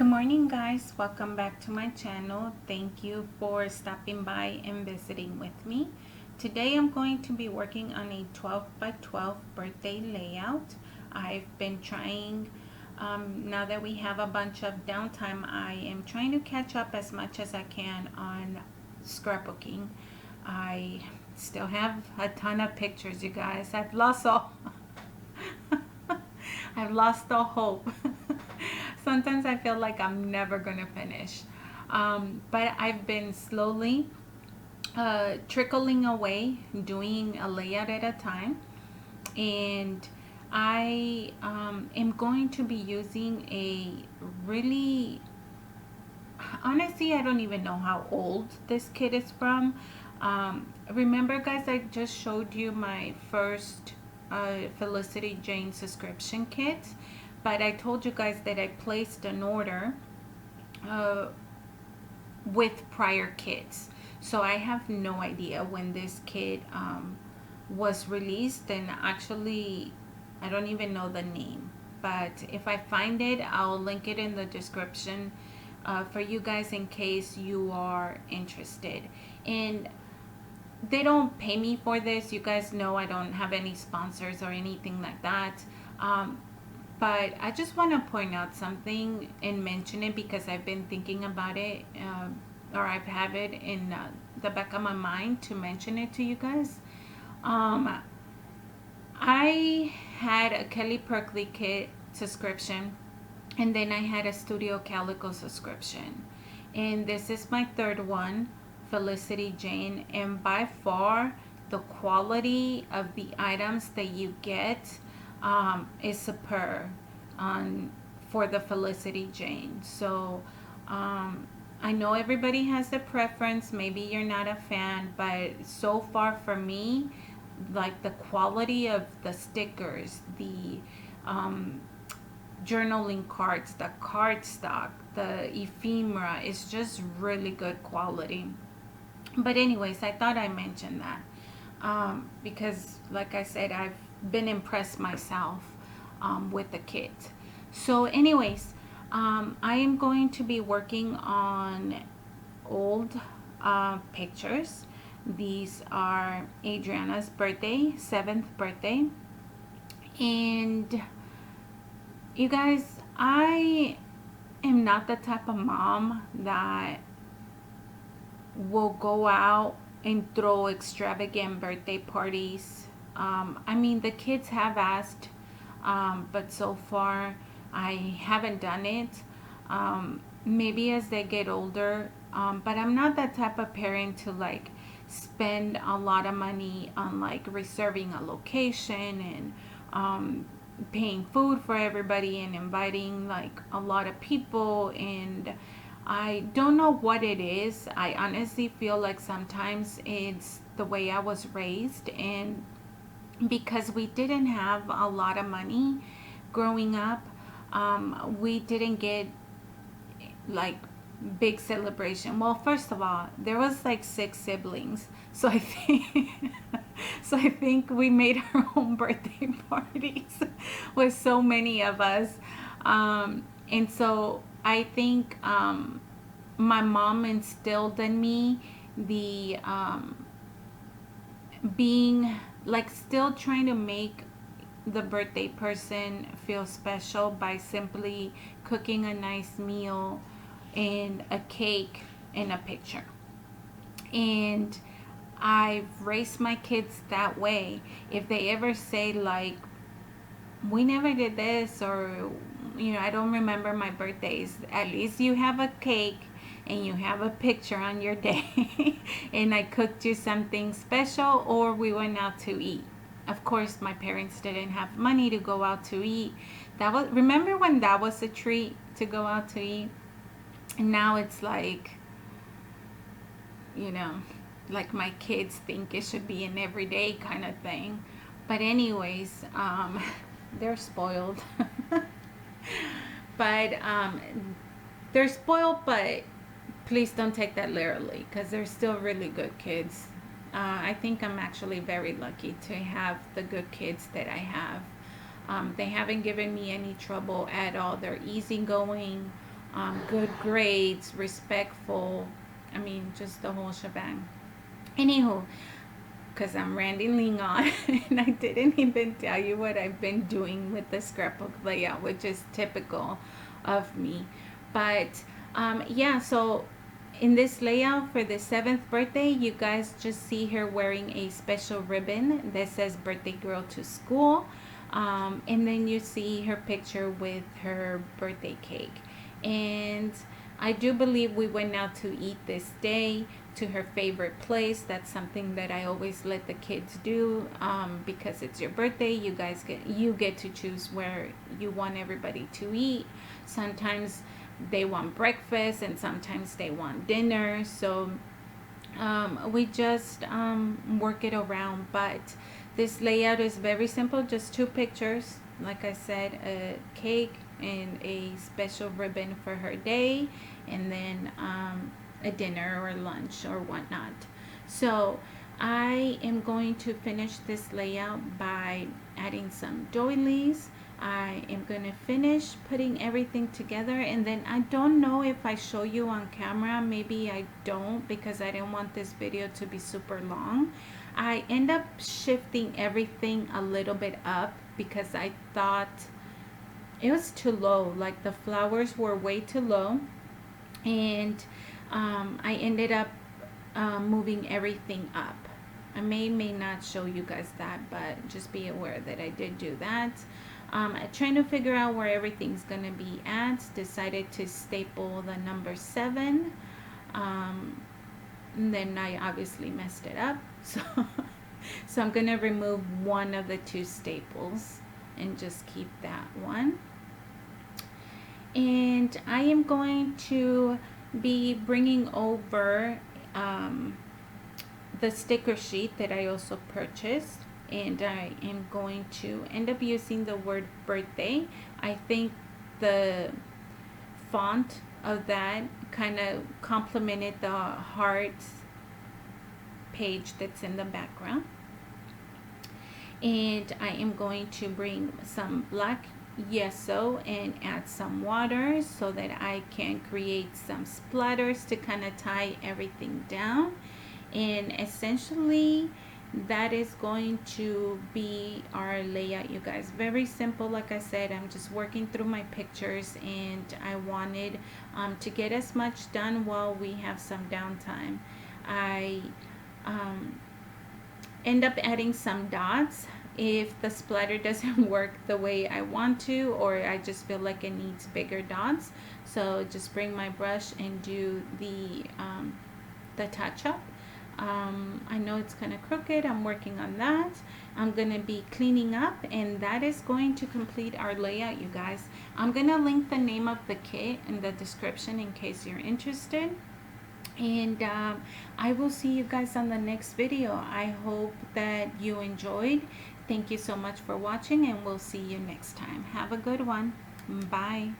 Good morning, guys. Welcome back to my channel. Thank you for stopping by and visiting with me. Today I'm going to be working on a 12 by 12 birthday layout. I've been trying, now that we have a bunch of downtime, I am trying to catch up as much as I can on scrapbooking. I still have a ton of pictures, you guys. I've lost all I've lost all hope. Sometimes I feel like I'm never gonna finish. But I've been slowly trickling away, doing a layout at a time. And I am going to be using a really, honestly, I don't even know how old this kit is from. Remember, guys, I just showed you my first Felicity Jane subscription kit, but I told you guys that I placed an order uh, with prior kits, so I have no idea when this kit was released, and actually I don't even know the name, but if I find it, I'll link it in the description for you guys in case you are interested. And they don't pay me for this. You guys know I don't have any sponsors or anything like that. But I just want to point out something and mention it because I've been thinking about it, or I've had it in the back of my mind to mention it to you guys. I had a Kelly Perkley kit subscription, and then I had a Studio Calico subscription, and this is my third one, Felicity Jane, and by far the quality of the items that you get is superb on for the Felicity Jane. So I know everybody has their preference. Maybe you're not a fan, but so far for me, like the quality of the stickers, the journaling cards, the cardstock, the ephemera is just really good quality. But anyways, I thought I mentioned that because, like I said, I've been impressed myself with the kit. So anyways, I am going to be working on old pictures. These are Adriana's birthday, 7th birthday. And you guys, I am not the type of mom that will go out and throw extravagant birthday parties. I mean, the kids have asked, but so far I haven't done it. Maybe as they get older, but I'm not that type of parent to like spend a lot of money on like reserving a location and paying food for everybody and inviting like a lot of people. And I don't know what it is. I honestly feel like sometimes it's the way I was raised, and because we didn't have a lot of money growing up, we didn't get like big celebration. Well, first of all, there was like 6 siblings, so I think I think we made our own birthday parties with so many of us. And so I think my mom instilled in me the being like still trying to make the birthday person feel special by simply cooking a nice meal and a cake and a picture. And I've raised my kids that way. If they ever say like, we never did this, or I don't remember my birthdays, at least you have a cake and you have a picture on your day and I cooked you something special, or we went out to eat. Of course, my parents didn't have money to go out to eat. That was, remember when that was a treat to go out to eat? And now it's like, like my kids think it should be an everyday kind of thing. But anyways, they're spoiled. But they're spoiled, but please don't take that literally, because they're still really good kids. I think I'm actually very lucky to have the good kids that I have. They haven't given me any trouble at all. They're easygoing. good grades, respectful. I mean, just the whole shebang. Anywho, because I'm rambling on and I didn't even tell you what I've been doing with the scrapbook layout, which is typical of me. But yeah, so in this layout for the 7th birthday, you guys just see her wearing a special ribbon that says birthday girl to school. And then you see her picture with her birthday cake. And I do believe we went out to eat this day to her favorite place. That's something that I always let the kids do, because it's your birthday. You get to choose where you want everybody to eat. Sometimes they want breakfast and sometimes they want dinner. So we just work it around. But this layout is very simple, just 2 pictures. Like I said, a cake and a special ribbon for her day, and then a dinner or lunch or whatnot. So I am going to finish this layout by adding some doilies. I am going to finish putting everything together, and then I don't know if I show you on camera. Maybe I don't, because I didn't want this video to be super long. I end up shifting everything a little bit up because I thought it was too low. Like the flowers were way too low, and I ended up moving everything up. I may not show you guys that, but just be aware that I did do that. Trying to figure out where everything's gonna be at. Decided to staple the number 7. And then I obviously messed it up. So I'm gonna remove one of the 2 staples and just keep that one. And I am going to be bringing over the sticker sheet that I also purchased, and I am going to end up using the word birthday. I think the font of that kind of complemented the hearts page that's in the background. And I am going to bring some black gesso and add some water so that I can create some splatters to kind of tie everything down. And essentially that is going to be our layout, you guys. Very simple. Like I said, I'm just working through my pictures, and I wanted to get as much done while we have some downtime. I end up adding some dots if the splatter doesn't work the way I want to, or I just feel like it needs bigger dots. So just bring my brush and do the touch up. I know it's kind of crooked. I'm working on that. I'm going to be cleaning up, and that is going to complete our layout, you guys. I'm going to link the name of the kit in the description in case you're interested. And I will see you guys on the next video. I hope that you enjoyed. Thank you so much for watching, and we'll see you next time. Have a good one. Bye.